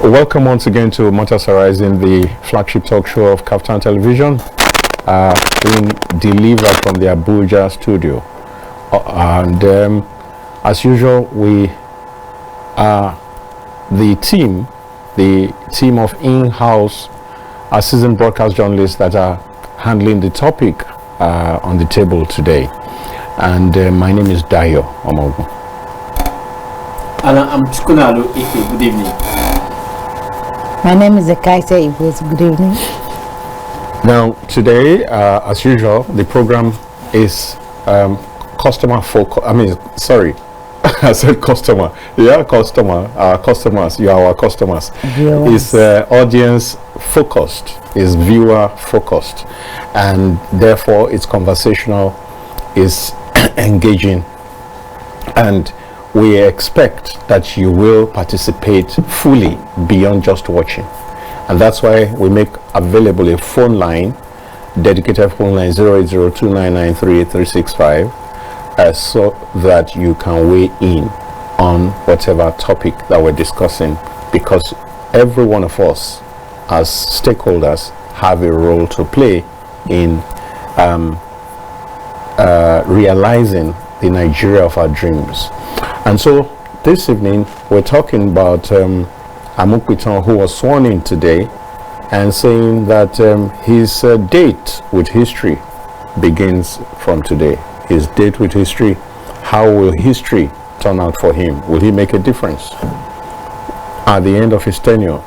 Welcome once again to Matters Arising, the flagship talk show of Kaftan Television, being delivered from the Abuja studio. And as usual, we are the team of in-house assistant broadcast journalists that are handling the topic on the table today. And my name is Dayo Omogu. And I'm Chukunalo Ike. Good evening. My name is Ekaise Ibwes. Good evening. Now, today, as usual, the program is customer focus. I said customer. Yeah, customer. Our customers. You are our customers. It's audience focused. It's viewer focused, and therefore it's conversational. It's engaging, and we expect that you will participate fully beyond just watching. And that's why we make available a phone line, dedicated phone line 08029938365, so that you can weigh in on whatever topic that we're discussing, because every one of us as stakeholders have a role to play in realizing the Nigeria of our dreams. And so this evening we're talking about Amukwiton, who was sworn in today, and saying that his date with history begins from today. His date with history, how will history turn out for him? Will he make a difference? At the end of his tenure,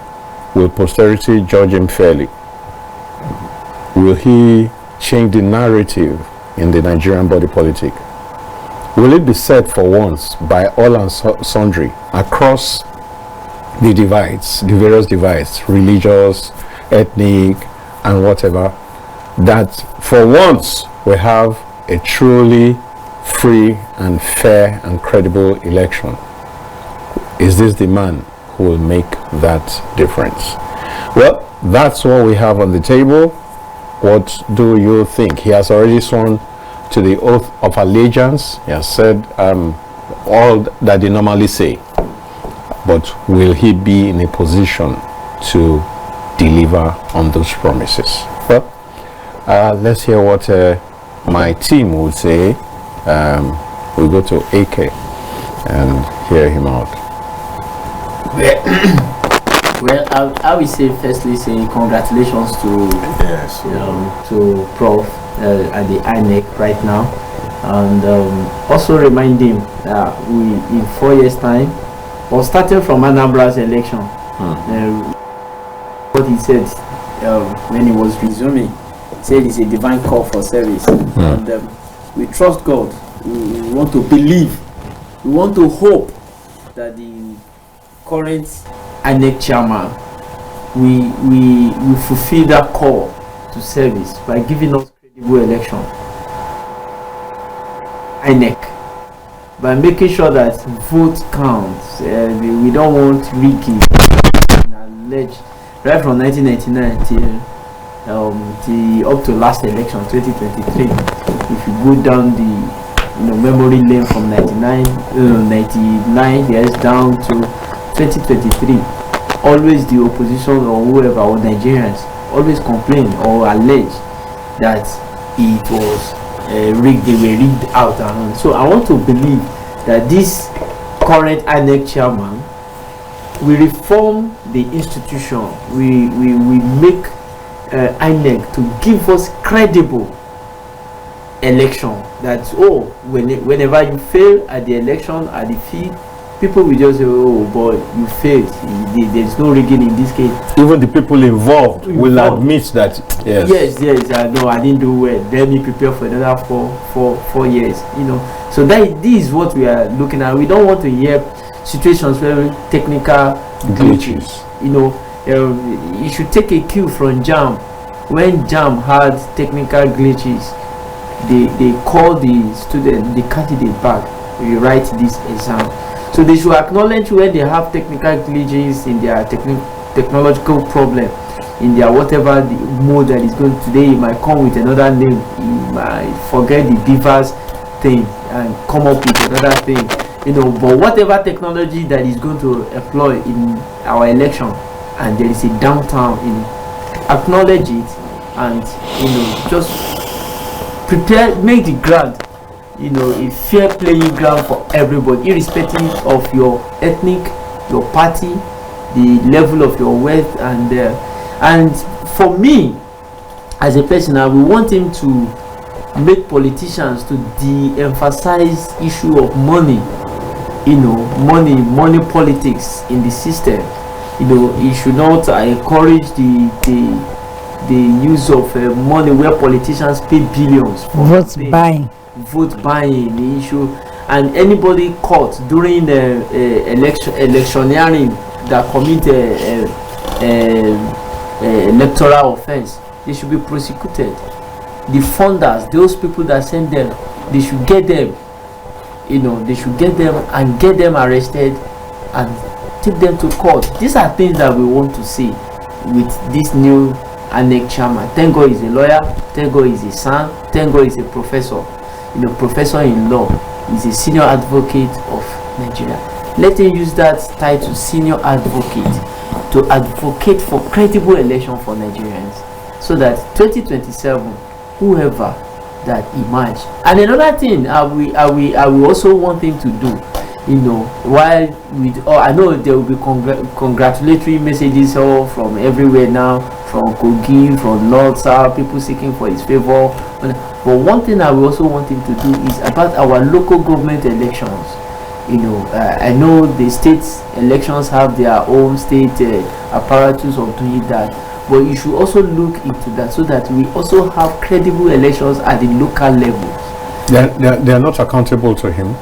will posterity judge him fairly? Will he change the narrative in the Nigerian body politic? Will it be said for once by all and sundry across the divides, the various divides, religious, ethnic, and whatever, that for once we have a truly free and fair and credible election? Is this the man who will make that difference? Well, that's what we have on the table. What do you think? He has already sworn to the oath of allegiance. He has said all that they normally say, but will he be in a position to deliver on those promises? Well, let's hear what my team would say. We'll go to AK and hear him out. Well, I will say firstly congratulations to Prof at the Inec right now, and also remind him that we in 4 years time, or starting from Anambra's election, what he said when he was resuming, said it's a divine call for service, and we trust God. We want to believe, we want to hope that the current Inec chairman we fulfill that call to service by giving us credible election. Inec, by making sure that vote counts. We don't want rigging and alleged right from 1999 till up to last election 2023. If you go down the memory lane from 99 years down to 2023, always the opposition or whoever or Nigerians always complain or allege that it was rigged, they were rigged out and on. So I want to believe that this current INEC chairman will reform the institution. We make INEC to give us credible election. That whenever you fail at the election, at the field, people will just say, oh boy, you failed. There's no rigging in this case. Even the people involved will admit that yes, I know I didn't do well. Let me prepare for another four years. So this is what we are looking at. We don't want to hear situations where technical glitches. You should take a cue from JAM. When JAM had technical glitches, they call the student, the candidate back, rewrite this exam. So they should acknowledge when they have technical glitches in their technological problem, in their whatever the mode that is going today. He might come with another name. He might forget the divers thing and come up with another thing. But whatever technology that is going to employ in our election, and there is a downtown, acknowledge it, and just prepare, make the ground a fair playing ground for everybody, irrespective of your ethnic, your party, the level of your wealth, and for me as a person, I will want him to make politicians to de-emphasize issue of money, money politics in the system. He should not encourage the use of money where politicians pay billions for vote buying, the issue. And anybody caught during the electioneering that commit electoral offense, they should be prosecuted. The funders, those people that send them, they should get them, they should get them and get them arrested and take them to court. These are things that we want to see with this new Inec chairman. Thank God he's a lawyer, thank God he's a son, thank God he's a professor, professor in law. He's a senior advocate of Nigeria. Let him use that title, senior advocate, to advocate for credible election for Nigerians, so that 2027, whoever that emerge. And another thing I will also want him to do, while with I know there will be congratulatory messages all from everywhere now, from Kogi, from North, South, people seeking for his favor. But one thing I will also want him to do is about our local government elections. I know the state elections have their own state apparatus of doing that, but you should also look into that, so that we also have credible elections at the local level. They are not accountable to him.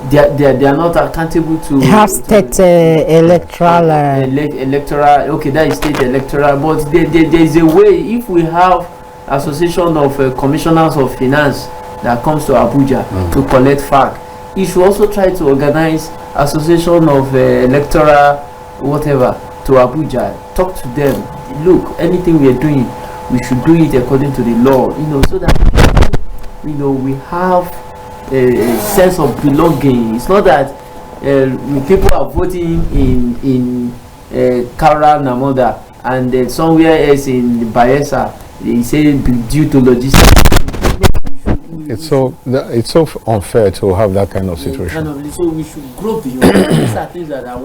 They are not accountable to. They have state electoral. Electoral. Okay, that is state electoral. But there is a way. If we have association of commissioners of finance that comes to Abuja to collect FAC, you should also try to organize association of electoral whatever to Abuja. Talk to them. Look, anything we are doing, we should do it according to the law. So that we have a sense of belonging. It's not that people are voting in Kara Namoda and somewhere else in Bayelsa they say due to logistics. It's so unfair to have that kind of situation. So we should grow beyond. These are things that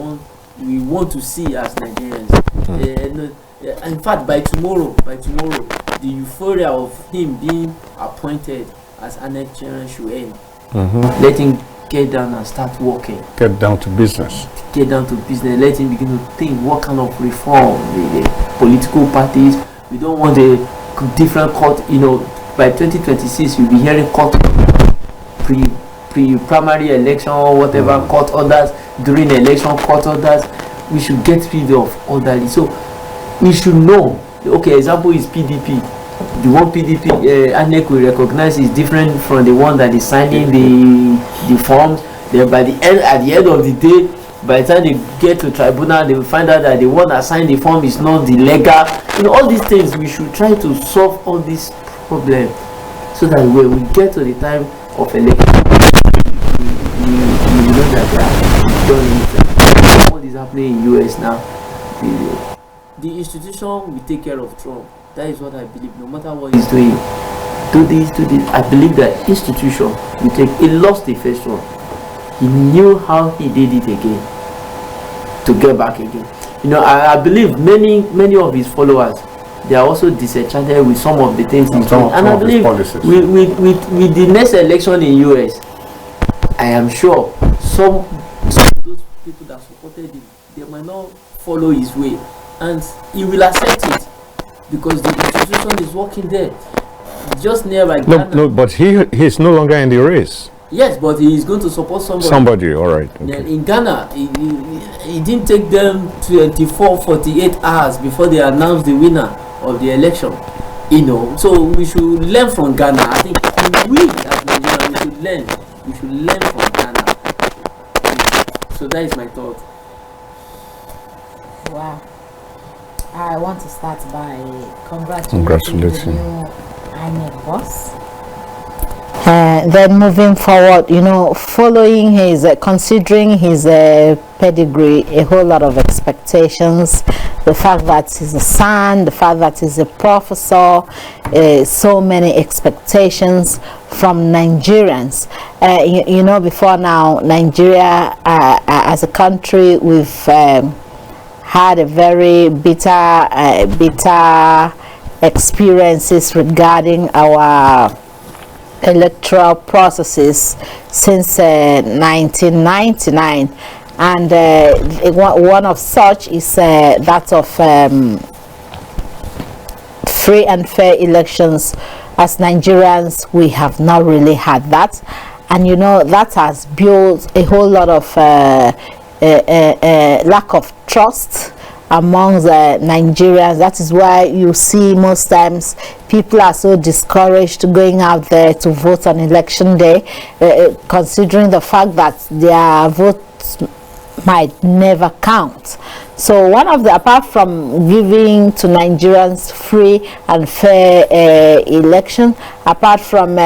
we want to see as Nigerians. In fact, by tomorrow, the euphoria of him being appointed as Inec chairman should end. Let him get down and start working. Get down to business. Let him begin to think what kind of reform the political parties. We don't want a different court. By 2026, you'll be hearing court pre-primary election or whatever court orders during the election court orders. We should get rid of all that. So we should know. Okay, example is PDP. The one PDP Inec will recognize is different from the one that is signing the forms. Then at the end of the day, by the time they get to tribunal, they will find out that the one that signed the form is not the legal. All these things, we should try to solve all these problems, so that when we get to the time of election, we know that they are done. All this happening in US now. The institution will take care of Trump. That is what I believe. No matter what he's doing, do this. I believe that institution will take. He lost the first one. He knew how he did it again to get back again. I believe many of his followers, they are also disenchanted with some of the things he's doing. And I believe with the next election in US, I am sure some of those people that supported him, they might not follow his way, and he will accept it. Because the institution is working there, just nearby. No, but he is no longer in the race. Yes, but he is going to support somebody. Somebody, all right. Okay. In Ghana, it didn't take them 48 hours before they announced the winner of the election. So we should learn from Ghana. I think we as Nigerians, we should learn from Ghana. So that is my thought. Wow. I want to start by congratulating the new Inec boss. Then moving forward, following his, considering his pedigree, a whole lot of expectations. The fact that he's a son, the fact that he's a professor, so many expectations from Nigerians. Before now, Nigeria as a country, we've had a very bitter experiences regarding our electoral processes since 1999, and one of such is that of free and fair elections. As Nigerians, we have not really had that, and that has built a whole lot of lack of trust among the Nigerians. That is why you see most times people are so discouraged going out there to vote on election day, considering the fact that their votes might never count. So one of the, apart from giving to Nigerians free and fair election, apart from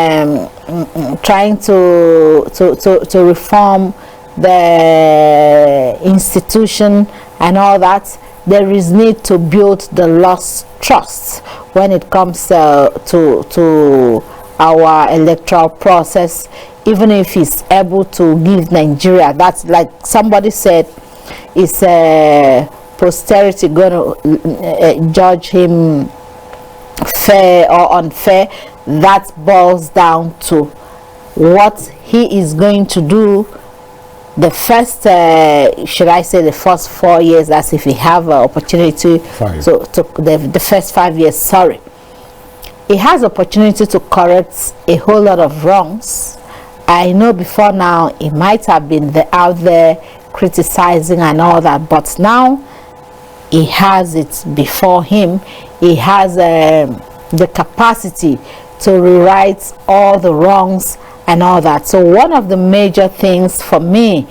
trying to reform the institution and all that, there is need to build the lost trust when it comes to our electoral process. Even if he's able to give Nigeria, that's like somebody said, is posterity going to judge him fair or unfair? That boils down to what he is going to do the first, should I say, the first 4 years, as if he have an opportunity. So the first 5 years, sorry, he has opportunity to correct a whole lot of wrongs. I know before now he might have been out there criticizing and all that, but now he has it before him. He has the capacity to rewrite all the wrongs and all that. So one of the major things for me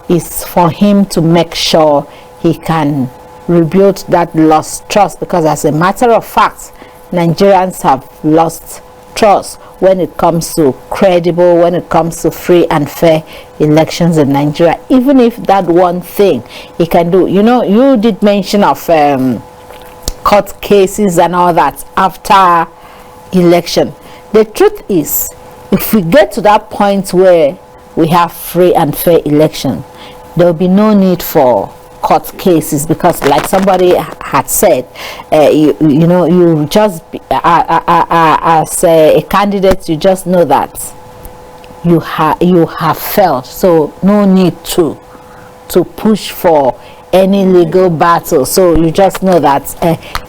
is for him to make sure he can rebuild that lost trust, because as a matter of fact, Nigerians have lost trust when it comes to credible, when it comes to free and fair elections in Nigeria. Even if that one thing he can do, you did mention of court cases and all that after election. The truth is, if we get to that point where we have free and fair election, there will be no need for court cases, because like somebody had said, you just as a candidate, you just know that you have failed, so no need to push for any legal battle. So you just know that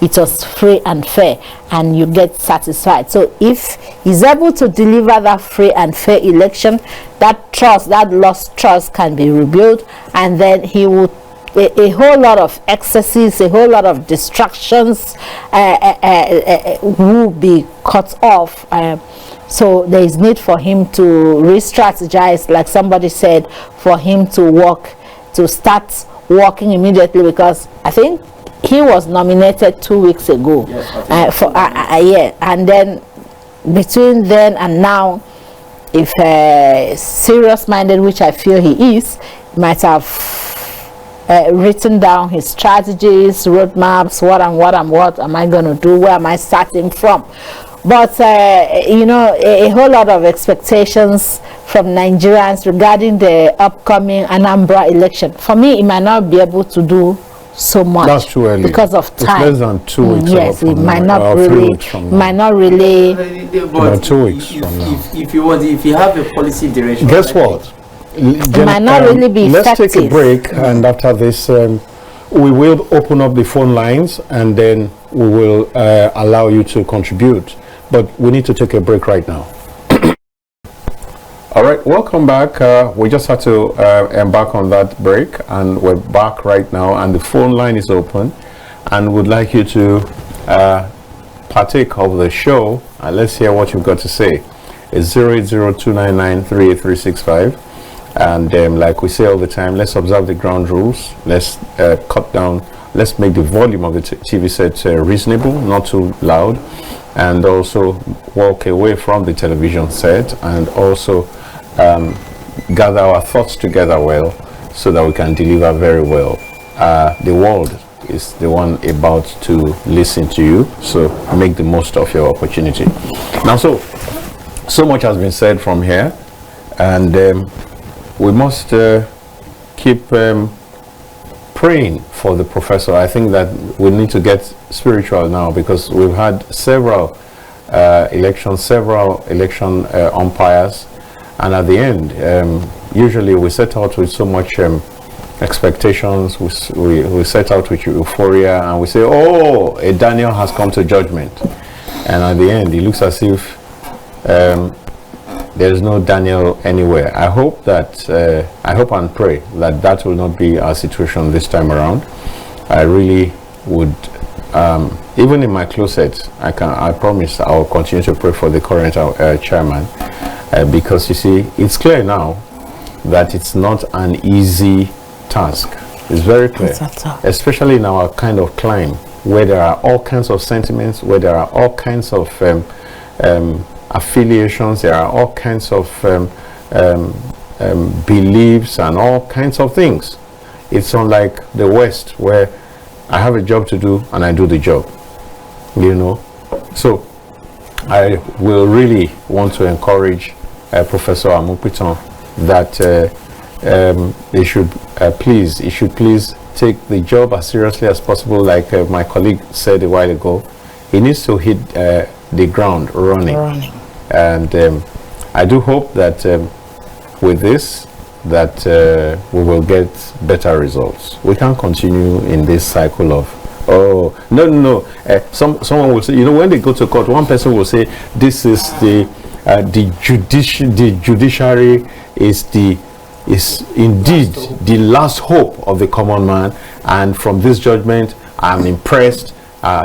it was free and fair, and you get satisfied. So if he's able to deliver that free and fair election, that trust, that lost trust, can be rebuilt, and then he would a whole lot of excesses, a whole lot of distractions will be cut off. So there is need for him to re-strategize, like somebody said, for him to start working immediately, because I think he was nominated 2 weeks ago. Yes, and then between then and now, if serious minded, which I feel he is, might have written down his strategies, roadmaps, what am I going to do, where am I starting from. But a whole lot of expectations from Nigerians regarding the upcoming Anambra election. For me, he might not be able to do so much. That's too early because of time. It's less than 2 weeks. Yes, it might not really. Might not really. About 2 weeks from now. If you have a policy direction. Guess what? It might not really be effective. Let's take a break, and after this, we will open up the phone lines, and then we will allow you to contribute. But we need to take a break right now. All right, welcome back. We just had to embark on that break, and we're back right now, and the phone line is open, and we'd like you to partake of the show, and let's hear what you've got to say. It's 08029938365, and like we say all the time, let's observe the ground rules. Let's cut down, let's make the volume of the TV set reasonable, not too loud. and also walk away from the television set and also gather our thoughts together well so that we can deliver very well. The world is the one about to listen to you, so make the most of your opportunity. Now, so much has been said from here, and we must keep praying for the professor. I think that we need to get spiritual now, because we've had several election umpires, and at the end, usually we set out with so much expectations, we set out with euphoria, and we say, oh, a Daniel has come to judgment, and at the end it looks as if there is no Daniel anywhere. I hope and pray that that will not be our situation this time around. I really would, even in my closet, I promise I will continue to pray for the current chairman, because you see, it's clear now that it's not an easy task. It's very clear, especially in our kind of climate, where there are all kinds of sentiments, where there are all kinds of affiliations, there are all kinds of beliefs and all kinds of things. It's unlike the West, where I have a job to do and I do the job, you know. So I will really want to encourage Professor Amukpiton that he should please take the job as seriously as possible. Like my colleague said a while ago, he needs to hit the ground running. And I do hope that with this, that we will get better results. We can't continue in this cycle of, oh, no. Someone will say, you know, when they go to court, one person will say, this is the judiciary is indeed the last hope of the common man, and from this judgment I'm impressed.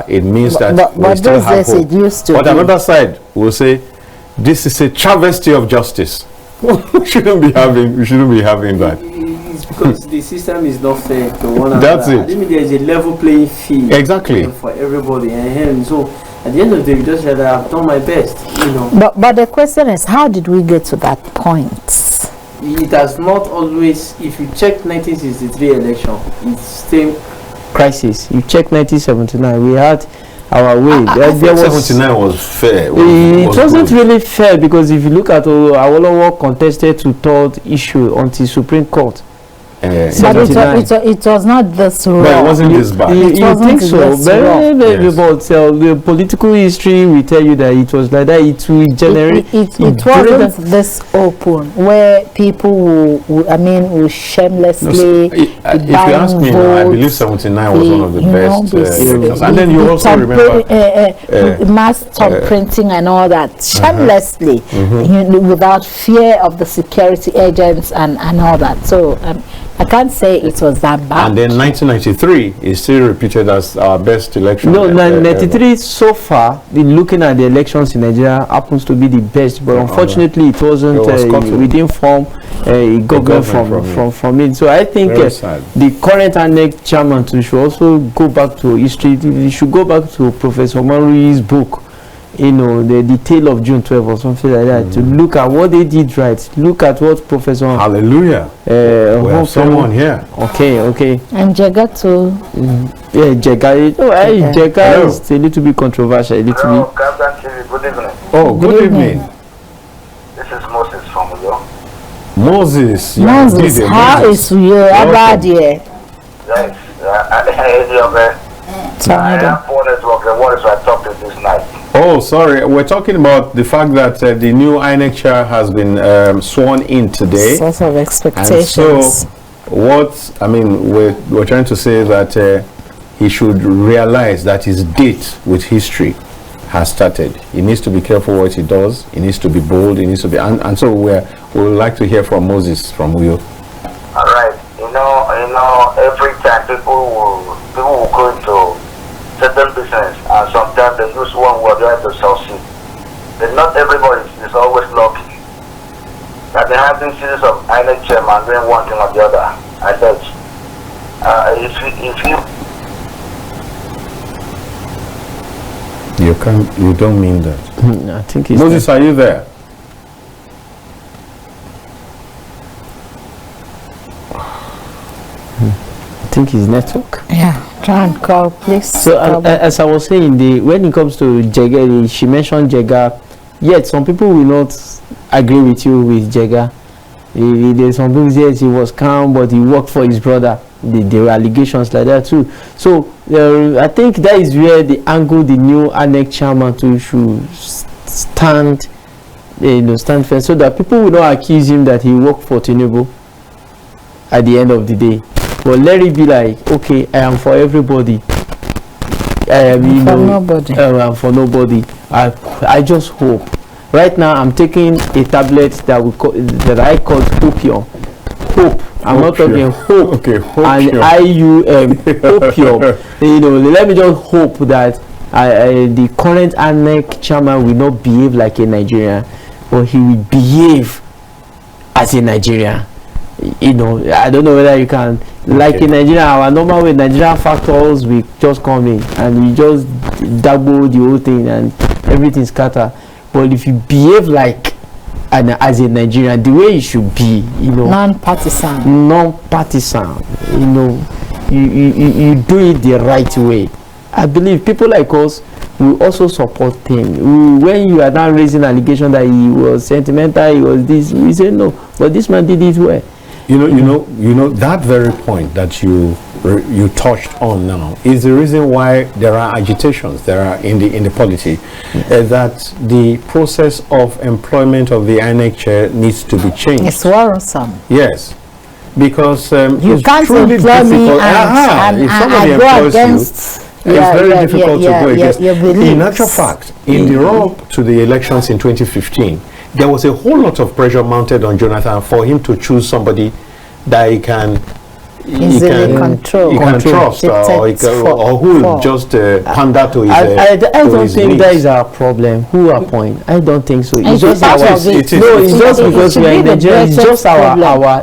It means that we still have hope. But another side will say, this is a travesty of justice. we shouldn't be having that. It's because the system is not fair to one another. That's it. I mean, there's a level playing field, exactly, for everybody, and so at the end of the day, you just said, I've done my best, you know. But the question is, how did we get to that point? It has not always. If you check 1963 election, it's same crisis. You check 1979, we had our way. There was 79 was fair. It wasn't really fair, because if you look at Awolowo contested to third issue until Supreme Court. But it was not this raw. But it wasn't this bad. You think so? But the political history will tell you that it was like that. It will generate. It wasn't this open, where people will shamelessly. If you ask me, I believe 79 was one of the best elections. And then you also remember mass top printing and all that, shamelessly, without fear of the security agents and all that. So I can't say it was that bad. And then 1993 is still repeated as our best election. No, 1993 so far, looking at the elections in Nigeria, happens to be the best. But unfortunately, it wasn't. We didn't form a government from it. So I think the current Inec chairman should also go back to history. He should go back to Professor Marui's book, you know, the detail of June 12 or something like that, to look at what they did right. Look at what Professor Hallelujah. We have someone here. Okay. And Jega too. Yeah, Jega. Jega is a little bit controversial. A little bit. Captain TV, good evening. Oh, good evening. This is Moses from Uyo. Moses, how is you? About Yes, I have poor network. What is I talked to this night? Oh, sorry. We're talking about the fact that the new Inec chair has been sworn in today. Sort of expectations. And so, we're trying to say that he should realize that his date with history has started. He needs to be careful what he does. He needs to be bold. He needs to be, and so we would like to hear from Moses from Uyo. All right. You know, every time people will go into certain business, and sometimes they use one word to succeed. But not everybody is always lucky. I've been having series of Inec chairman doing one thing or the other. I bet. If you You don't mean that. I think it's Moses, are you there? I think his network. Yeah, try and call, please. So as I was saying, when it comes to Jega, she mentioned Jega. Yet some people will not agree with you with Jega. There's some people say he was calm, but he worked for his brother. There were allegations like that too. So I think that is where the angle the new Inec chairman too should stand, stand first, so that people will not accuse him that he worked for Tinubu at the end of the day. But let it be like, okay, I am for everybody. I am for nobody. I am for nobody. I just hope. Right now, I'm taking a tablet that I call opium. Hope. I'm not talking hope. Okay, hope. And IUM, opium. Let me just hope that the current Inec chairman will not behave like a Nigerian, but he will behave as a Nigerian. I don't know whether you can, like in Nigeria, our normal way, Nigerian factors will just come in and we just double the whole thing and everything scatter. But if you behave like as a Nigerian, the way you should be, non-partisan, you do it the right way. I believe people like us will also support him. When you are now raising allegation that he was sentimental, he was this, we say no, but this man did it well. You know that very point that you touched on now is the reason why there are agitations in the polity, that the process of employment of the Inec chair needs to be changed. It's worrisome. Yes, because you it's can't truly employ me difficult. and if somebody go employs against. you, it's very difficult to go against. In In actual fact, in the run-up to the elections in 2015, there was a whole lot of pressure mounted on Jonathan for him to choose somebody that he can trust, or who will just pander to his I don't his think needs. that is our problem. Who appoint? I don't think so. It's just part our. of it. No, it's just because we are in Nigeria. It's just our. No,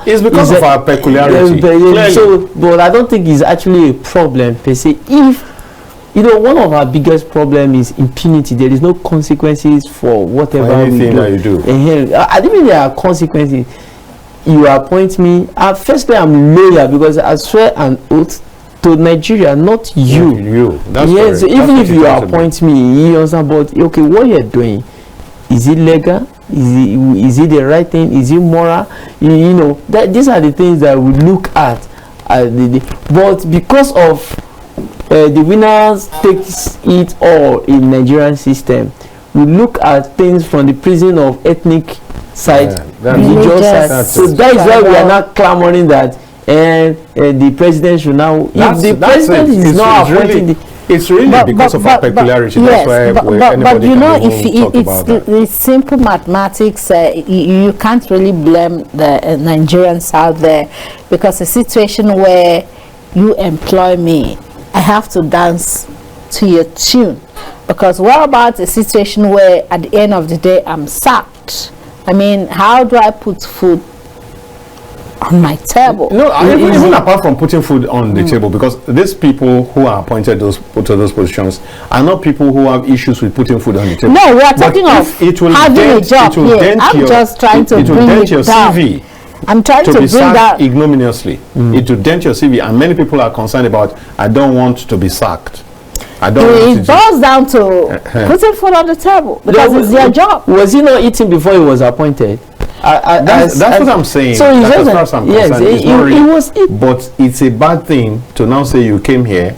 It's because of our peculiarity. But I don't think it's actually a problem per se. If one of our biggest problems is impunity. There is no consequences for whatever we do. That you do. I don't mean there are consequences. You appoint me. Firstly, I'm loyal because I swear an oath to Nigeria, not you. You. That's yes. correct. Even That's if you appoint me, you understand. But okay, what you're doing, is it legal? Is it the right thing? Is it moral? These are the things that we look at. But because of the winners takes it all in Nigerian system, we look at things from the prison of ethnic side, religious side. So that is why we are not clamoring that the president should now. If the president is not appointing, it's really because of our peculiarity. Yes, that's why but if it's simple mathematics. You can't really blame the Nigerians out there, because a situation where you employ me, I have to dance to your tune. Because what about a situation where at the end of the day I'm sacked? I mean, how do I put food on my table? No, even apart from putting food on the table, because these people who are appointed to those positions are not people who have issues with putting food on the table. No, we are talking of having a job here. I'm just trying to bring it down. CV. I'm trying to be bring that ignominiously. It will dent your CV, and many people are concerned about. I don't want to be sacked. It boils down to putting food on the table, because it's their job. Was he not eating before he was appointed? That's what I'm saying. So as far as I'm concerned, it's not really, but it's a bad thing to now say you came here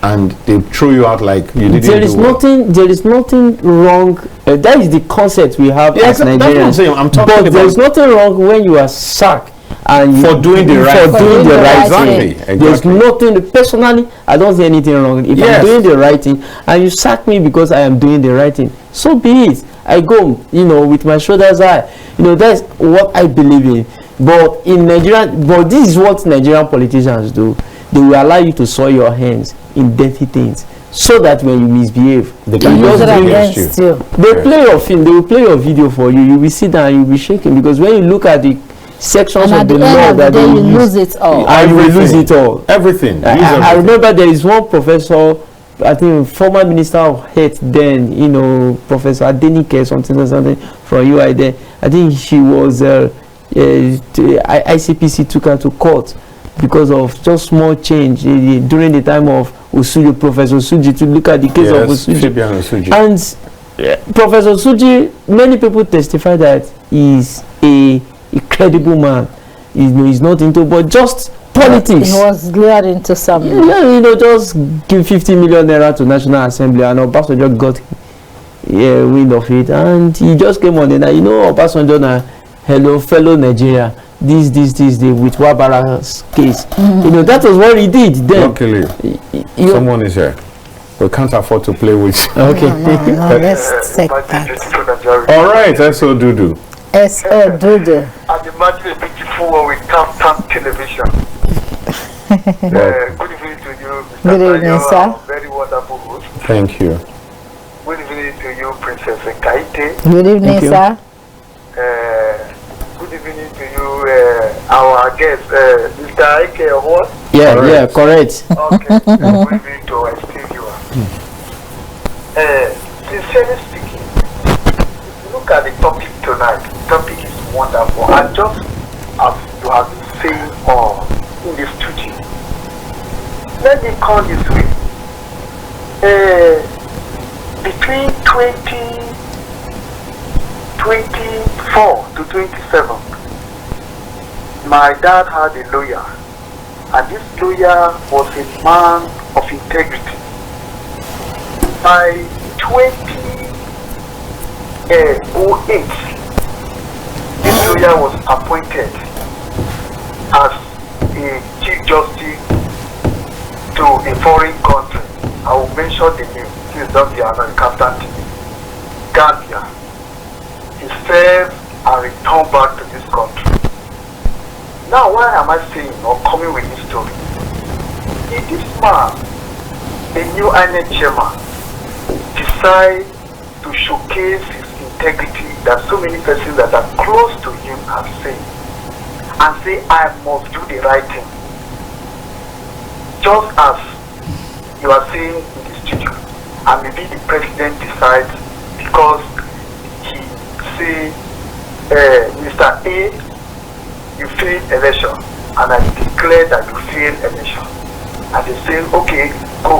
and they throw you out like you didn't there is do nothing there is nothing wrong. That is the concept we have as Nigerians. That's what I'm saying. I'm talking about, there's nothing wrong when you are sacked and for doing the right thing. Exactly. There's nothing. Personally, I don't see anything wrong. If I'm doing the right thing and you sack me because I am doing the right thing, so be it. I go, with my shoulders high. That's what I believe in. But in Nigeria, this is what Nigerian politicians do. They will allow you to soil your hands in dirty things, so that when you misbehave, they can use it against you. They play your film. They will play your video for you. You will sit down and you will be shaking, because when you look at the sections of the law that they lose it all. And you will lose it all. Everything. I remember there is one professor I think former Minister of Health then, you know, Professor Adenike something from UI there. I think she was ICPC took her to court because of just small change during the time of Osuji, Professor Osuji, to look at the case of Osuji. And Professor Osuji, many people testify that he's a credible man. He's not into, but just politics. He was lured into some. Yeah, you know, just give 50 million naira to National Assembly, and Obasanjo got wind of it, and he just came on and you know, Obasanjo na hello fellow Nigeria, this with Wabara's case. You know, that was what he did then. Luckily, someone is here. We can't afford to play with. Okay. No, let's take that. All right, S.O. Dudu. S.O. Dudu. And imagine a beautiful one with Captain Television. Good evening to you, Mr. Good evening, sir. Very wonderful host. Thank you. Good evening to you, Princess Kaite. Good evening, sir. Good evening to you, our guest, Mr. Ike Award. Yeah, correct. Yeah, correct. Okay, good evening to our studio. Sincerely speaking, if you look at the topic tonight, the topic is wonderful. And just as you have been saying in the studio, let me call this way. Between 2024 to 27, my dad had a lawyer, and this lawyer was a man of integrity. By 2008, this lawyer was appointed as a Chief Justice to a foreign country. I will mention the name. Please don't be annoyed, Captain Gambia. He served and returned back to this country. Now, why am I saying or coming with this story? If this man, a new Inec chairman, decide to showcase his integrity that so many persons that are close to him have said, and say, I must do the right thing. Just as you are saying in the studio, and maybe the president decides because he say, Mr. A, you failed election, and I declare that you failed election. And they say, okay, go.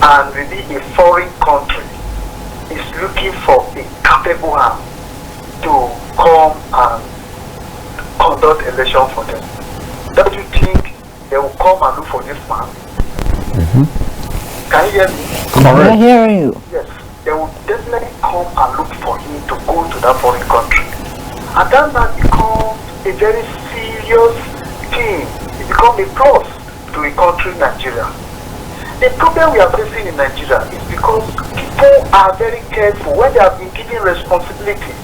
And maybe a foreign country is looking for a capable hand to come and conduct election for them. Don't you think they will come and look for this man? Can you hear me? I'm hearing you. Yes, they will definitely come and look for him to go to that foreign country. And that man becomes a very serious thing. It becomes a plus to a country, Nigeria. The problem we are facing in Nigeria is because people are very careful when they have been given responsibility.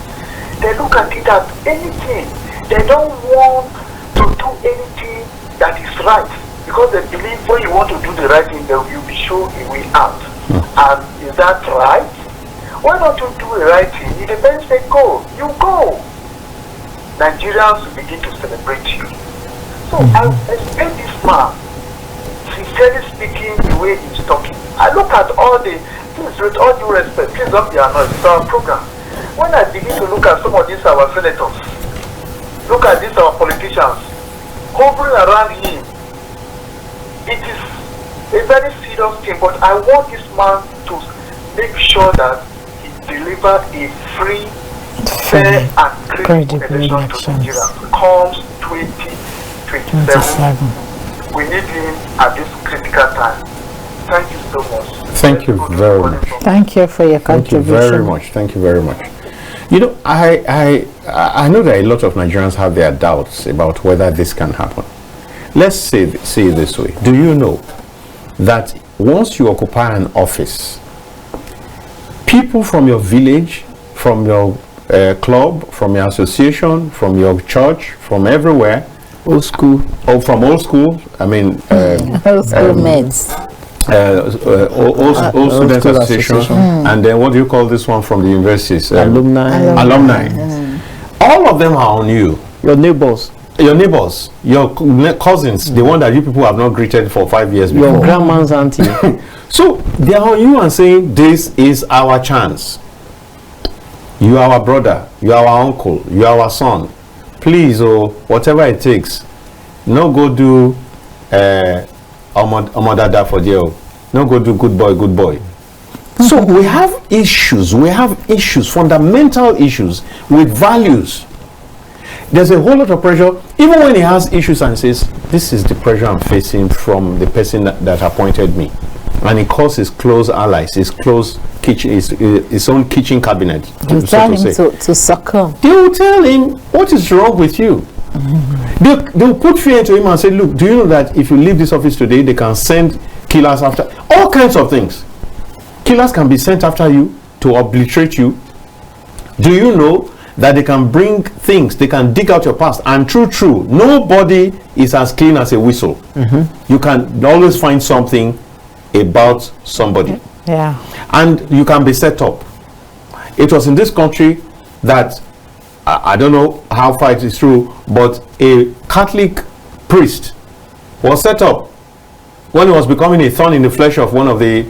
They look at it as anything. They don't want to do anything that is right, because they believe when you want to do the right thing, you'll be shown a way out. And is that right? Why don't you do the right thing? If the men say go, you go. Nigerians will begin to celebrate you. So I expect this man, sincerely speaking, the way he's talking. I look at all the things with all due respect. Please don't be annoyed. It's our program. When I begin to look at some of these our senators, look at these our politicians hovering around him, it is a very serious thing. But I want this man to make sure that he delivers a free, fair, and credible election to Nigeria. Comes 2027. We need him at this critical time. Thank you so much. Thank you very much. Thank you for your contribution. Thank you very much. Thank you very much. You know, I know that a lot of Nigerians have their doubts about whether this can happen. Let's say it this way. Do you know that once you occupy an office, people from your village, from your club, from your association, from your church, from everywhere, Old school. or from old school, I mean, Old school mates. old students association, and then what do you call this one from the universities? Alumni. Alumni. All of them are on you. Your neighbors. your neighbors, your cousins, the one that you people have not greeted for 5 years before. Your grandma's auntie. So they are on you and saying, this is our chance. You are our brother, you are our uncle, you are our son. Please, whatever it takes, no go do Omadada for jail. No go do good boy. So we have issues, fundamental issues with values. There's a whole lot of pressure, even when he has issues and says, this is the pressure I'm facing from the person that appointed me. And he calls his close allies, his close kitchen, his own kitchen cabinet. You tell him to succumb. They will tell him, what is wrong with you? They'll put fear into him and say, look, do you know that if you leave this office today, they can send killers after, all kinds of things. Killers can be sent after you to obliterate you. Do you know that they can bring things, they can dig out your past? And true, nobody is as clean as a whistle. You can always find something about somebody. Yeah. And you can be set up. It was in this country that, I don't know how far it is true, but a Catholic priest was set up when he was becoming a thorn in the flesh of one of the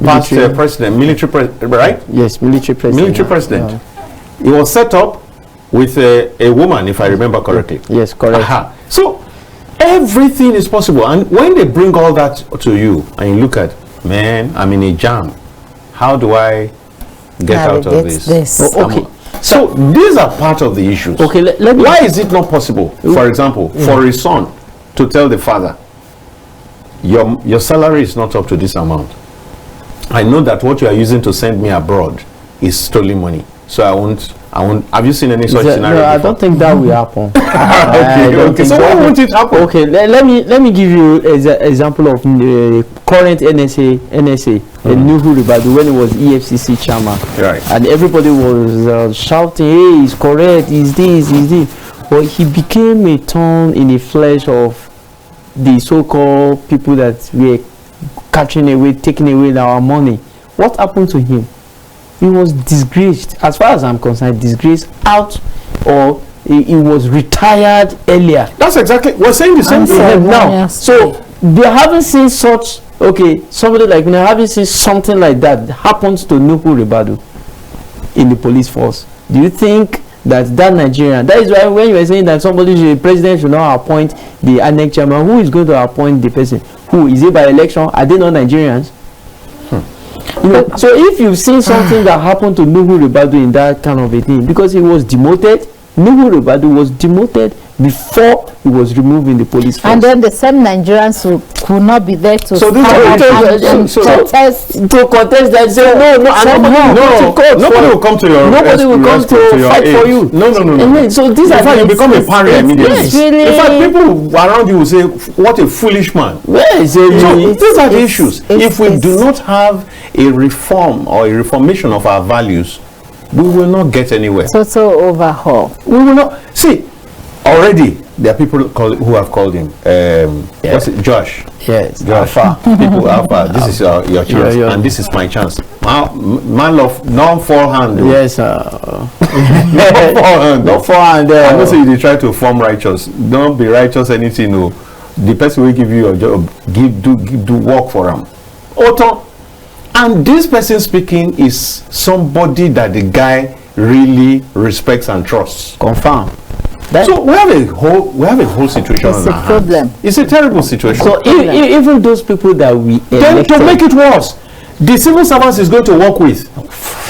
past military president, right? Yes, military president. Military president. Yeah. He was set up with a woman, if I remember correctly. Yes, correct. So everything is possible. And when they bring all that to you and you look at, man, I'm in a jam. How do I get out of this? Okay. So these are part of the issues. Okay, let me. Why is it not possible, for example, for a son to tell the father, your salary is not up to this amount. I know that what you are using to send me abroad is stolen money. So I won't. Have you seen any such scenario? No, I don't think that will happen. Okay. So why won't it happen? Okay, let me give you an example of current NSA, Nuhu Ribadu, when he was EFCC chairman. Right. And everybody was shouting, hey, he's correct, he's this. But he became a thorn in the flesh of the so-called people that were taking away our money. What happened to him? He was disgraced, as far as I'm concerned, disgraced out, or he was retired earlier. That's exactly, we're saying the same thing now. Yes. So they haven't seen such, somebody like me, haven't seen something like that happens to Nuhu Ribadu in the police force. Do you think that Nigerian, that is why when you were saying that the president should not appoint the Inec chairman, who is going to appoint the person? Who is it by election? Are they not Nigerians? So if you've seen something that happened to Nuhu Ribadu in that kind of a thing, because he was demoted, Nuhu Ribadu was demoted before he was removed in the police force. And then the same Nigerians who could not be there to contest that, say nobody will come to your nobody will come to fight for you. No. So these are you become a pariah immediately. Really, in fact, people around you will say, what a foolish man. Yes, so these are the issues. If we do not have a reform or a reformation of our values, we will not get anywhere. Total overhaul. We will not. See, already there are people who have called him what's it, Josh. Yes, Josh. People, Alpha. This is your chance, and this is my chance. Man of non-forehand. Yes, not forehand. I'm not saying they try to form righteous. Don't be righteous anything. No, the person will give you your job. Do work for him. Auto. And this person speaking is somebody that the guy really respects and trusts. Confirm. So we have a whole situation. It's a problem. It's a terrible situation. So even those people that we then to make it worse, the civil servants is going to work with.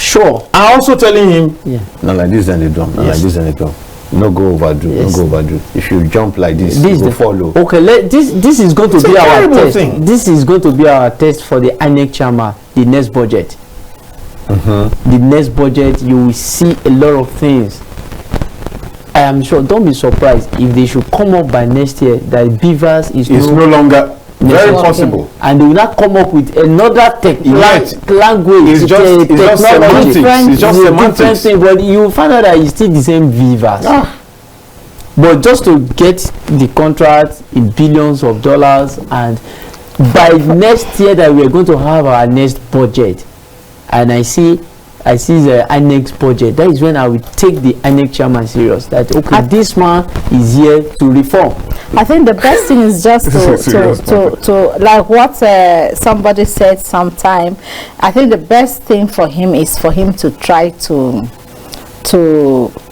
Sure. I'm also telling him, not like this and they don't. Not like this and they don't. No go overdo. Yes. No go overdo. If you jump like this you will follow. Okay, this is going to be our test. Thing. This is going to be our test for the Inec chairman, the next budget. The next budget, you will see a lot of things. I am sure, don't be surprised if they should come up by next year that beavers is no longer very possible, and they will not come up with another language. It's just semantics. But you will find out that it's still the same beavers. But just to get the contract in billions of dollars, and by next year that we are going to have our next budget, and I see I see the Inec budget, that is when I will take the Inec chairman serious. That okay, this man is here to reform. I think the best thing is just to like what somebody said sometime. I think the best thing for him is for him to try to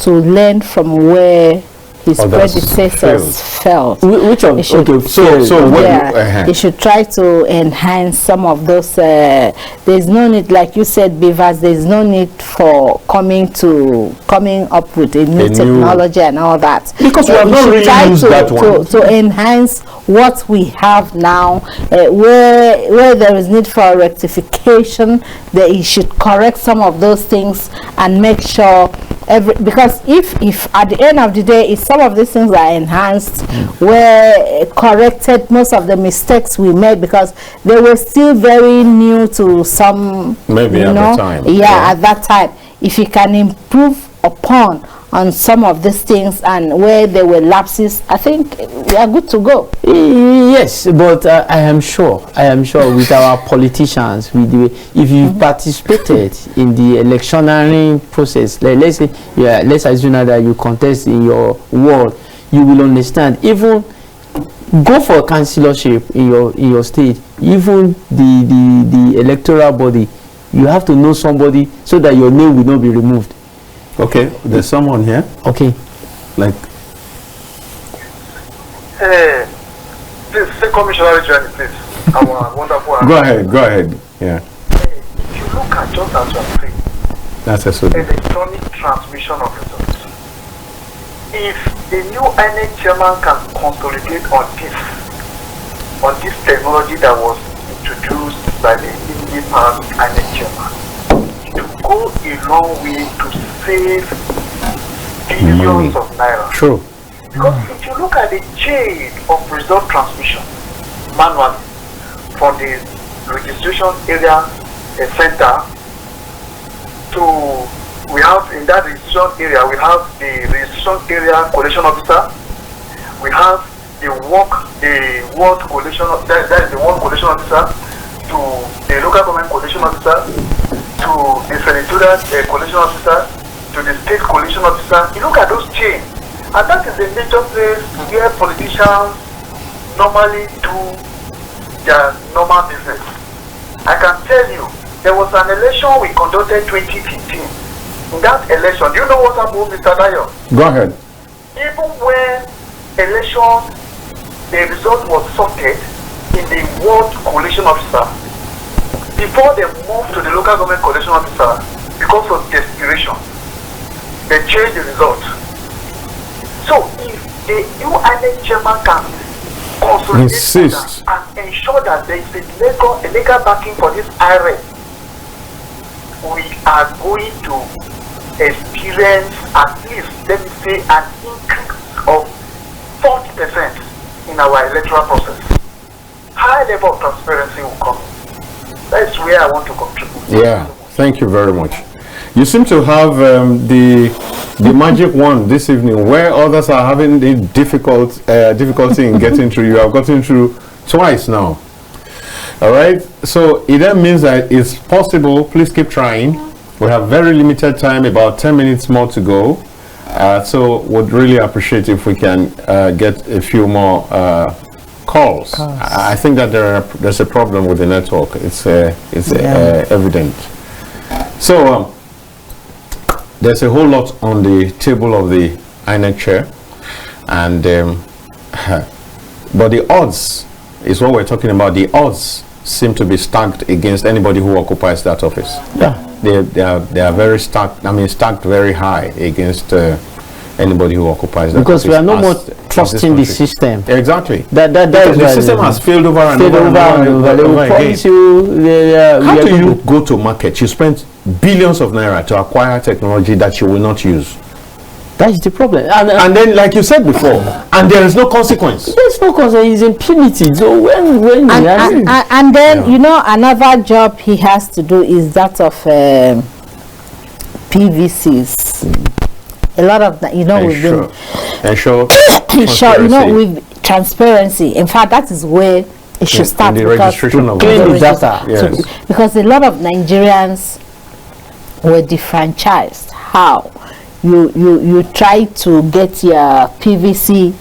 learn from where his predecessors felt. Which of he should try to enhance some of those. There's no need, like you said, Beavers. There's no need for coming up with a new technology and all that, because we have not really used that one to enhance what we have now. Where there is need for rectification, that he should correct some of those things and make sure. Because if at the end of the day, if some of these things are enhanced, were corrected, most of the mistakes we made, because they were still very new to some, maybe at the time. Yeah, at that time. If you can improve upon on some of these things and where there were lapses, I think we are good to go. Yes, but I am sure with our politicians, if you participated in the electionary process, like let's assume that you contest in your ward, you will understand. Even go for councillorship in your state, even the electoral body, you have to know somebody so that your name will not be removed. Okay, there's someone here. Okay. Like. Please, say commissioner journey, please. Our wonderful. Go ahead. Yeah. If you look at just as you are saying, that's a sort of electronic transmission of results. If the new Inec chairman can consolidate on this technology that was introduced by the independent Inec chairman, to go a long way to save billions of naira. True. Because if you look at the chain of result transmission manually from the registration area center to, we have in that registration area, we have the registration area collection officer, we have the ward collection, that is the ward collection officer, to the local government collection officer, to the senatorial collection officer, to the state collection officer. You look at those chains, and that is the major place where politicians normally do their normal business. I can tell you, there was an election we conducted 2015. In that election, do you know what happened, Mr. Dayo? Go ahead. Even when election, the result was sorted in the ward collection officer, before they moved to the local government collection officer, because of desperation, they changed the result. So if the new Inec chairman can consolidate and ensure that there is a legal backing for this IRA, we are going to experience at least, let me say, an increase of 40% in our electoral process. High level of transparency will come. That's where I want to contribute. Yeah, thank you very much. You seem to have the magic wand this evening, where others are having the difficulty in getting through. You have gotten through twice now. All right, so it then means that it's possible. Please keep trying. We have very limited time, about 10 minutes more to go. So would really appreciate if we can get a few more calls. I think that there's a problem with the network. It's evident. So there's a whole lot on the table of the Inec chair, and but the odds is what we're talking about. The odds seem to be stacked against anybody who occupies that office. Yeah, they are very stacked. I mean, stacked very high against anybody who occupies that because office. We are no more trusting the system. Exactly. The system has failed over and over. They will promise you. How do you go to market? You spend billions of naira to acquire technology that you will not use. That is the problem. And then, like you said before, and there is no consequence. There's no consequence. It's impunity. So when and then you know, another job he has to do is that of PVCs. A lot of that, you know, we've been with transparency. In fact, that is where it should start, the registration of the data. Yes. Because a lot of Nigerians were defranchised. How? You try to get your PVC.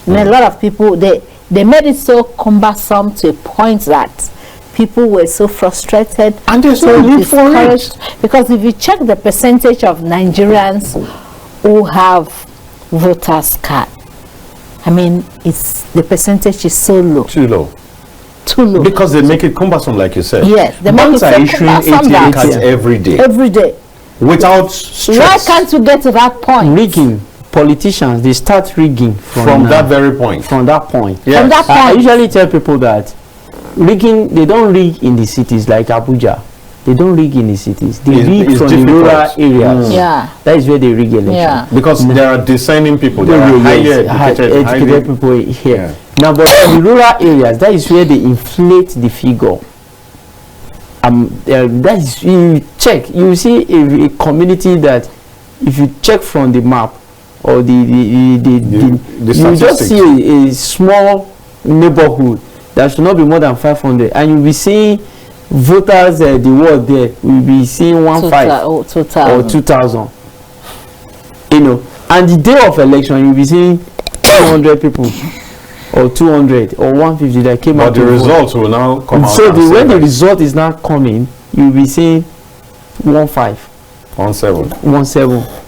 And a lot of people, they made it so cumbersome to a point that people were so frustrated And there's so no need for it. discouraged. Because if you check the percentage of Nigerians who have voters card, I mean, the percentage is so low. Too low. Too low. Because they make it cumbersome, like you said. Yes, they make Banks it are so issuing cumbersome ATM that- cards every day Every day. without stress. Why can't you get to that point? Rigging. Politicians, they start rigging from that very point? From that point. Yes. From that I point. usually tell people that rigging, they don't rig in the cities like Abuja. They don't rig in the cities. They rig it's from the difficult. rural areas. Yeah. That is where they rig election. Yeah. Because there are discerning people, there are highly educated, highly- people here. Yeah. Now, but in the rural areas, that is where they inflate the figure. That is, you check, you see a community that, if you check from the map or the you just statistics. see a small neighborhood that should not be more than 500, and you'll be seeing voters, the word there will be seeing 1,500 or 2,000. You know, and the day of election you'll be seeing 200 people or 200 or 150 that came out. But the results will now come out. So and say when the that result is now coming, you'll be seeing 17.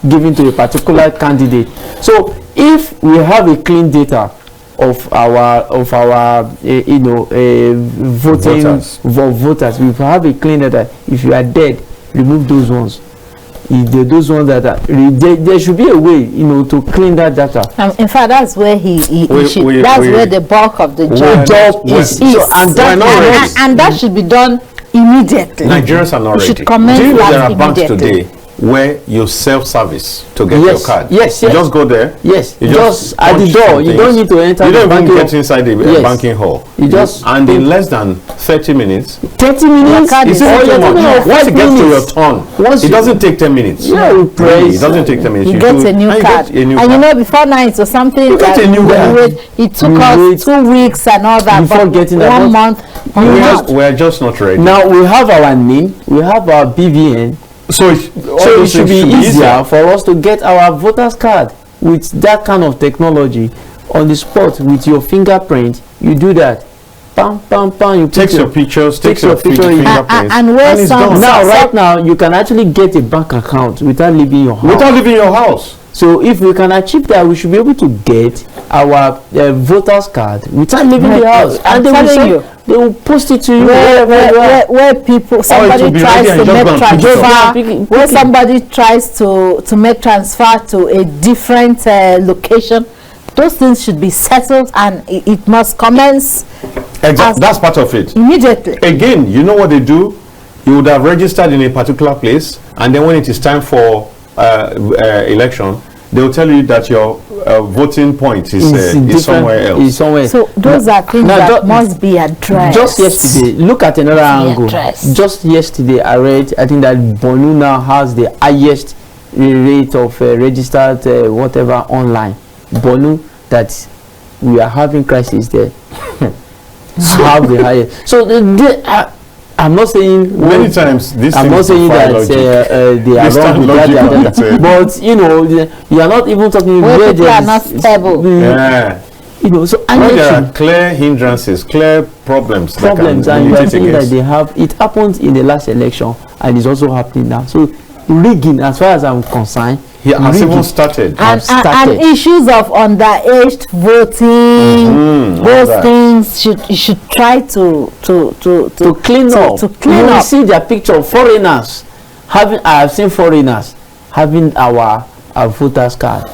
given to a particular candidate. So if we have a clean data of our voting voters, we have a clean data. If you are dead, remove those ones. If those ones that are, there should be a way, to clean that data. In fact, that's where where the bulk of the job is. And that should be done immediately. Nigerians are not You ready. should commence Do you know that there are banks immediately. today where you self-service to get Yes, your card? yes, You yes. just go there. Yes, You just at the punch door. some You things. don't need to enter You the don't even banking get hall. inside the Yes. banking hall. You just and in less than 30 minutes, 30 minutes. card it's is even all too you're much. talking about. Once it gets to your turn, Once it you- doesn't take 10 minutes. Yeah, you press. Really, it doesn't take 10 minutes. You get do- a new and you card. get a new And card. before now it was something You get that a new card. it took You us wait 2 weeks and all that. before but getting that, 1 but month. We're just not ready. Now we have our name, we have our BVN, So it so it should be easier for us to get our voters card with that kind of technology on the spot with your fingerprint. You do that, pam pam pam. You put Takes your pictures, takes your picture in- fingerprints, and where it's some- done. Now, So- right now, you can actually get a bank account without leaving your house. Without leaving your house. So if we can achieve that, we should be able to get our voters card without leaving the house, I'm and they will telling send- you. they will post it to you wherever you are. Where people, somebody will be tries ready and to just make go and pick it up. transfer, Pick it- where pick it. somebody tries to make transfer to a different location, those things should be settled, and it must commence Exactly. That's part of it. immediately. Again, you know what they do? You would have registered in a particular place, and then when it is time for election, they will tell you that your voting point is different- somewhere else. is somewhere. So those are things Now, that ju- must be addressed. Just yesterday, look at another angle. addressed. Just yesterday, I read, I think that Bonu now has the highest rate of registered whatever online. Bonu, that we are having crisis there. Have the highest. So I'm not saying Many times this I'm thing not saying defy that logic. they are This wrong time with that, logic on its head. but you are not even talking Where people there are is- not stable. Yeah. So When there should are clear hindrances, clear problems that problems, can and you are militate saying that against. they have. It happened in the last election, and it's also happening now. So rigging, as far as I'm concerned, He has rigging. even started. and started. issues of underage voting, all those that. things you should try to clean up. to clean You will up. see their picture of foreigners having. I have seen foreigners having our voters card.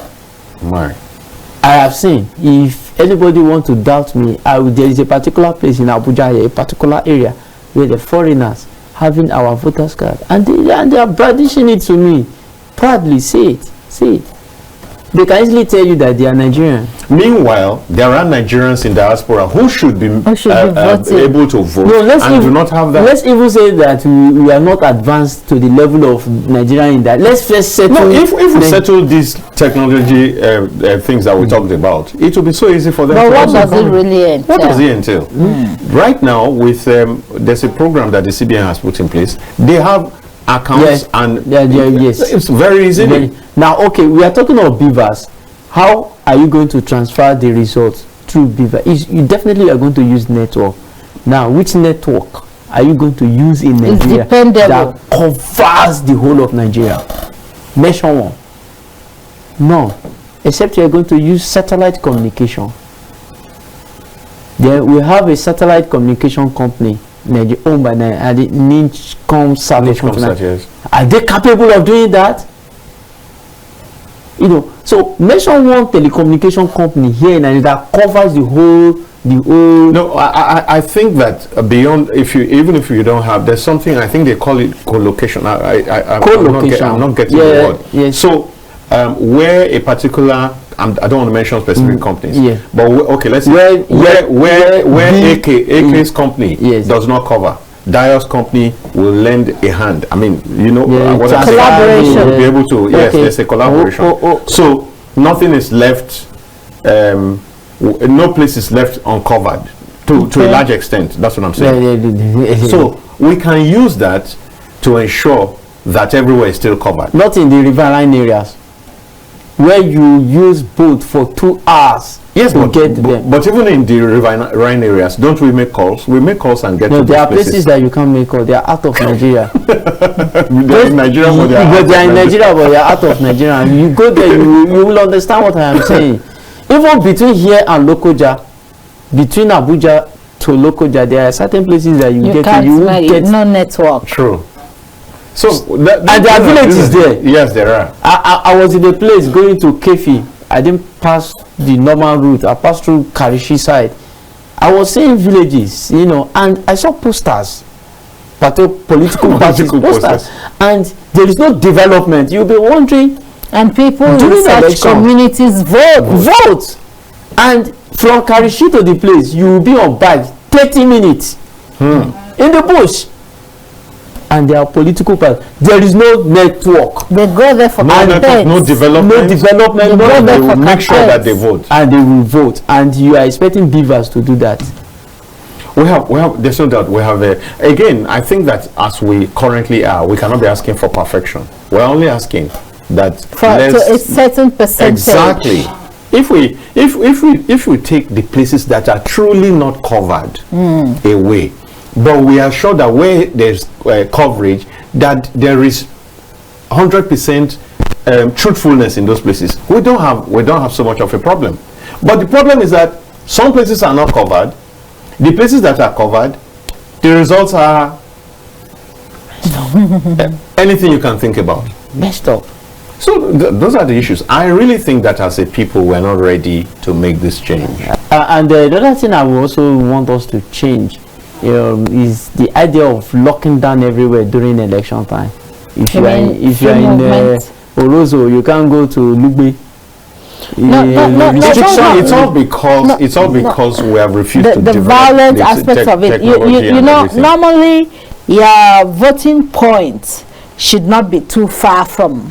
My. I have seen. If anybody want to doubt me, there is a particular place in Abuja, here, a particular area where the foreigners having our voters card, and they are brandishing it to me proudly. See it. They can easily tell you that they are Nigerian. Meanwhile, there are Nigerians in diaspora who should be, voting. able to vote No, and do not have that. Let's even say that we are not advanced to the level of Nigerian in that. Let's first settle. No, if we the- settle these technology things that we talked about, it will be so easy for them But to what also does it come. really entail? What does it entail? Right now, with there's a program that the CBN has put in place. They have accounts and yes. It's very easy. Now, okay, we are talking of beavers. How are you going to transfer the results through beaver? You definitely are going to use network. Now, which network are you going to use in Nigeria that covers the whole of Nigeria? Mention one. No, except you are going to use satellite communication. Then we have a satellite communication company owned by Nichcom Satellite. Yes. Are they capable of doing that? You know, so mention one telecommunication company here in Nigeria that covers the whole. No, I think that beyond, even if you don't have, there's something, I think they call it co-location. I'm not getting the word. Yes. So where a particular, I don't want to mention specific companies. Yeah. But okay, let's say where AK's company does not cover, Dio's company will lend a hand. I mean, you know, what I'm saying, collaboration. will be able to. Yes, there's a collaboration. So nothing is left. No place is left uncovered to a large extent. That's what I'm saying. So we can use that to ensure that everywhere is still covered. Not in the riverine areas where you use boat for 2 hours. Yes, but even in the riverine areas, don't we make calls? We make calls and get to there are places that you can't make calls. They are out of Nigeria. They're in Nigeria, but they are in Nigeria, but they are out of Nigeria. You go there, you will understand what I am saying. Even between here and Lokoja, between Abuja to Lokoja, there are certain places that you get to. You will get no network. True. So and there are villages there. Yes, there are. I was in a place going to Kefi. I didn't pass the normal route. I passed through Karishi side. I was seeing villages, you know, and I saw posters, political parties posters, and there is no development. You'll be wondering. And people in such communities vote. And from Karishi to the place, you will be on bike 30 minutes in the bush. And there are political parties. There is no network. They go there for no development. They will make sure that they vote. And they will vote. And you are expecting beavers to do that. We have. There's no doubt. We have again. I think that as we currently are, we cannot be asking for perfection. We're only asking that for a certain percentage. Exactly. If we take the places that are truly not covered away, but we are sure that where there's coverage, that there is 100% truthfulness in those places, we don't have so much of a problem. But the problem is that some places are not covered. The places that are covered, the results are anything you can think about. Messed up. So those are the issues. I really think that as a people, we're not ready to make this change. And the other thing I will also want us to change is the idea of locking down everywhere during election time. If you are in Orozo, you can't go to Lugbe. It's all because we have refused to the violent aspect of it. You know, normally your voting point should not be too far from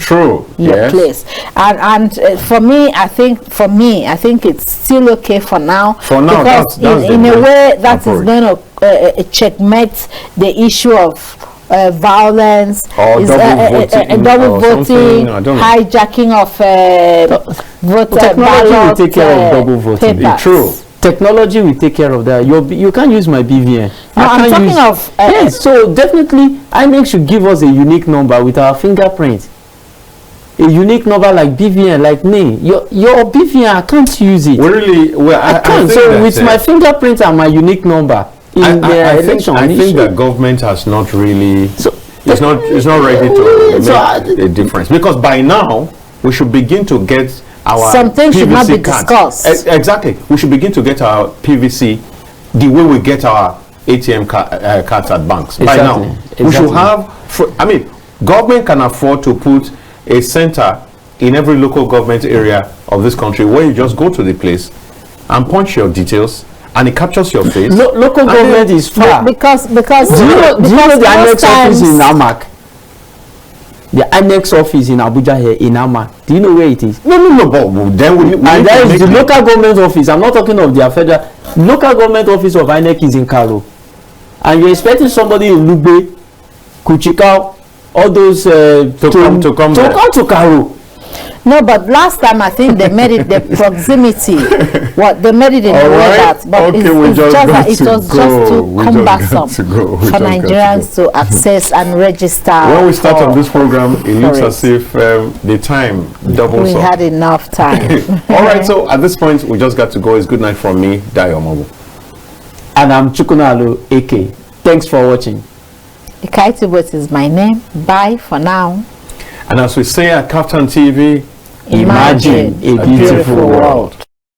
your place, and for me I think it's still okay for now, because that's in a way that is going to checkmate the issue of violence, double voting, hijacking of voter ballots, will take care of double voting. Papers. True. Technology will take care of that. You can't use my BVN. No, I'm talking of yes. So definitely, INEC should give us a unique number with our fingerprint. A unique number like BVN, like me. Your BVN, I can't use it. I can't. So with my fingerprint and my unique number in the election, I think the government has not really. It's not ready to make a difference, because by now we should begin to get. Something should not be discussed. Exactly. We should begin to get our PVC the way we get our ATM cards at banks. By now, we should have. Government can afford to put a center in every local government area of this country where you just go to the place and punch your details, and it captures your face. Local government is far. Because do you know the annex office in Amak? The annex office in Abuja here in Ama. Do you know where it is? No. But then and there is the local government office. I'm not talking of their federal. Local government office of INEC is in Karo. And you're expecting somebody in Lugbe, Kuchikau, to come and all those to come to Karo. No, but last time I think they made it the proximity. What they made it in a way that, but okay, it's just that it was go. just too We cumbersome just got to go. We for just got Nigerians to access and register. When we start on this program, it looks it. as if the time doubles We up. had enough time. All right, so at this point, we just got to go. It's good night from me, Dayo Mobu. And I'm Chukwunalu AK. Thanks for watching. Ikaitibot is my name. Bye for now. And as we say at Captain TV, Imagine a beautiful world.